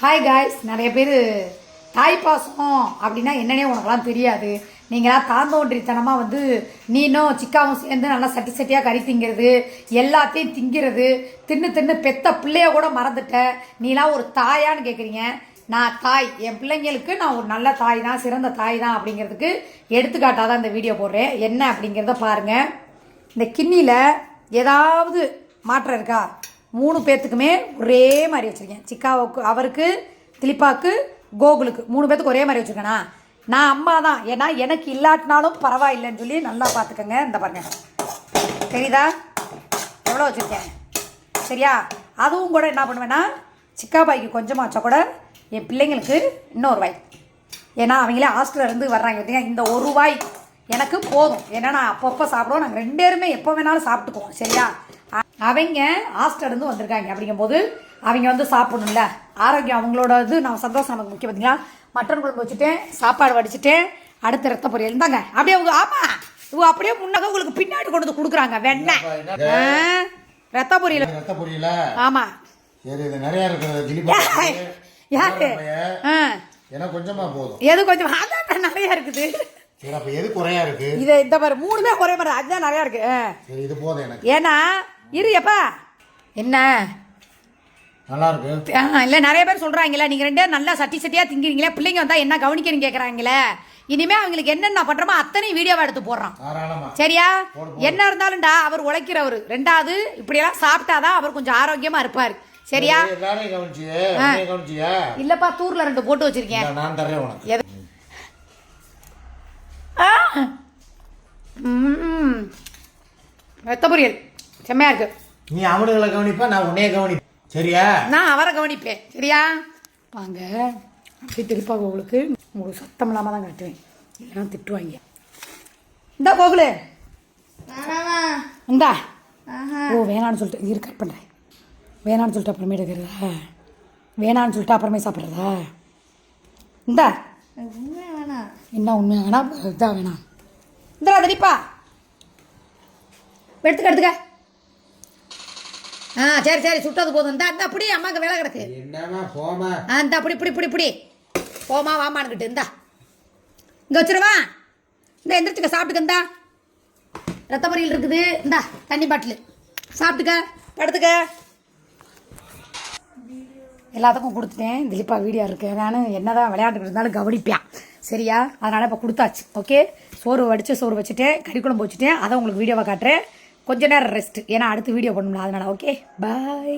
Hi guys, நிறைய பேர் தாய் பாசம் அப்படின்னா என்னன்னே உனக்கெல்லாம் தெரியாது. நீங்களாம் தாந்தோன்றித்தனமாக வந்து நீனும் சிக்காவும் சேர்ந்து நல்லா சட்டி சட்டியாக கறி திங்கிறது, எல்லாத்தையும் திங்கிறது, தின்னு தின்னு பெத்த பிள்ளைய கூட மறந்துட்ட. நீலாம் ஒரு தாயான்னு கேட்குறீங்க. நான் தாய், என் பிள்ளைங்களுக்கு நான் ஒரு நல்ல தாய் தான், சிறந்த தாய் தான் அப்படிங்கிறதுக்கு எடுத்துக்காட்டாக தான் இந்த வீடியோ போடுறேன். என்ன அப்படிங்கிறத பாருங்கள். இந்த கிண்ணியில் ஏதாவது மாற்றம் இருக்கா? 3 பேர்த்துக்குமே ஒரே மாதிரி வச்சுருக்கேன். சிக்காவுக்கு, அவருக்கு, திலிப்பாவுக்கு, கோகுலுக்கு 3 பேர்த்துக்கு ஒரே மாதிரி வச்சுருக்கேனா? நான் அம்மா தான், ஏன்னா எனக்கு இல்லாட்டினாலும் பரவாயில்லைன்னு சொல்லி நல்லா பார்த்துக்கோங்க. இந்த பாருங்க, தெரியுதா எவ்வளோ வச்சுருக்கேன்? சரியா? அதுவும் கூட என்ன பண்ணுவேன்னா, சிக்கா பாய்க்கு கொஞ்சமாக வச்சா கூட என் பிள்ளைங்களுக்கு இன்னொரு வாய், ஏன்னா அவங்களே ஹாஸ்டலில் இருந்து வர்றாங்க பார்த்தீங்கன்னா, இந்த ஒரு வாய் எனக்கு போதும். ஏன்னா நான் அப்பப்போ சாப்பிடுவோம், நாங்கள் 2 பேருமே எப்போ வேணாலும் சாப்பிட்டுக்குவோம். சரியா? அவங்க ஹாஸ்டல்லேருந்து வந்திருக்காங்க அப்படிங்கும்போது அவங்க வந்து சாப்பிடணும்ல, ஆரோக்கியம் அவங்களோட இது. நான் சந்தோஷம் நமக்கு முக்கியம். பார்த்தீங்களா, மட்டன் குழம்பு வச்சுட்டேன், சாப்பாடு வடிச்சுட்டேன், அடுத்த ரத்த பொரியல் இருந்தாங்க. அப்படியே அவங்க ஆமாம் இவங்க அப்படியே முன்னாக உங்களுக்கு பின்னாடி கொண்டு வந்து கொடுக்குறாங்க. வெண்ணெய் ரத்த பொரியல். ஆமாம், நிறைய இருக்குது. யாரு கொஞ்சமா போதும், எது கொஞ்சம் அதான் நிறைய இருக்குது. எது குறையா இருக்கு? இது இந்த மாதிரி 3மே குறைய மாதிரி, அதுதான் நிறையா இருக்கு. இது போதும் எனக்கு. ஏன்னா இருப்பா என்ன நல்லா இருக்கு. இல்லை, நிறைய பேர் சொல்கிறாங்களே, நீங்கள் 2 பேரும் நல்லா சட்டி சட்டியாக திங்கிறீங்களே, பிள்ளைங்க வந்தால் என்ன கவனிக்கிறீங்க கேட்குறாங்களே. இனிமேல் அவங்களுக்கு என்னென்ன பண்ணுறோமோ அத்தனை வீடியோவை எடுத்து போடுறான். சரியா? என்ன இருந்தாலும்டா, அவர் உழைக்கிறவர். 2வது இப்படியெல்லாம் சாப்பிட்டாதான் அவர் கொஞ்சம் ஆரோக்கியமாக இருப்பார். சரியா? இல்லப்பா, தூர்ல 2 போட்டு வச்சிருக்கேன். நான் தரேன் உனக்கு. ரத்த பொரியல் செம்மையா இருக்கு. நீ அவனுங்களை கவனிப்பா, நான் உன்னைய கவனிப்பேன். சரியா? நான் அவரை கவனிப்பேன். சரியா? வாங்க, அப்படி திருப்பாங்க. உங்களுக்கு சத்தம் இல்லாமல் தான் காட்டுவேன், இல்லைன்னா திட்டுவாங்க. இந்தா கோகுலு, இந்தா. ஓ வேணான்னு சொல்லிட்டு இரு, கட் பண்ணுறேன். வேணான்னு சொல்லிட்டு அப்புறமே எடுக்கிறதா? வேணான்னு சொல்லிட்டு அப்புறமே சாப்பிட்றதா? இந்தா. என்ன உண்மை வேணாம், இதான் வேணாம். இந்தா திரிப்பா, எடுத்துக்க. சரி சரி, சுட்டது போதும். இந்த அந்த அப்படி அம்மாவுக்கு வேலை கிடக்கு. என்னமா போமா? இந்த அப்படி இப்படி போமா வாமான்னுக்கிட்டு. இந்தா இங்கே வச்சிருவா. இந்த எந்திரிச்சுக்க, சாப்பிட்டுக்க. இந்தா ரத்த பொரியல் இருக்குது. இந்தா தண்ணி பாட்டில், சாப்பிட்டுக்க, படுத்துக்க. எல்லாத்துக்கும் கொடுத்துட்டேன். திலீப்பா வீடியோ இருக்கு, நான் என்னதான் விளையாண்டுக்கிட்டு இருந்தாலும் கவனிப்பேன். சரியா? அதனால் இப்போ கொடுத்தாச்சு. ஓகே, சோறு வச்சுட்டேன், கறி குழம்பு வச்சுட்டேன். அதை உங்களுக்கு வீடியோவை காட்டுறேன். கொஞ்ச நேரம் ரெஸ்ட், ஏன்னா அடுத்து வீடியோ பண்ணணும்ல, அதனால். ஓகே, பாய்.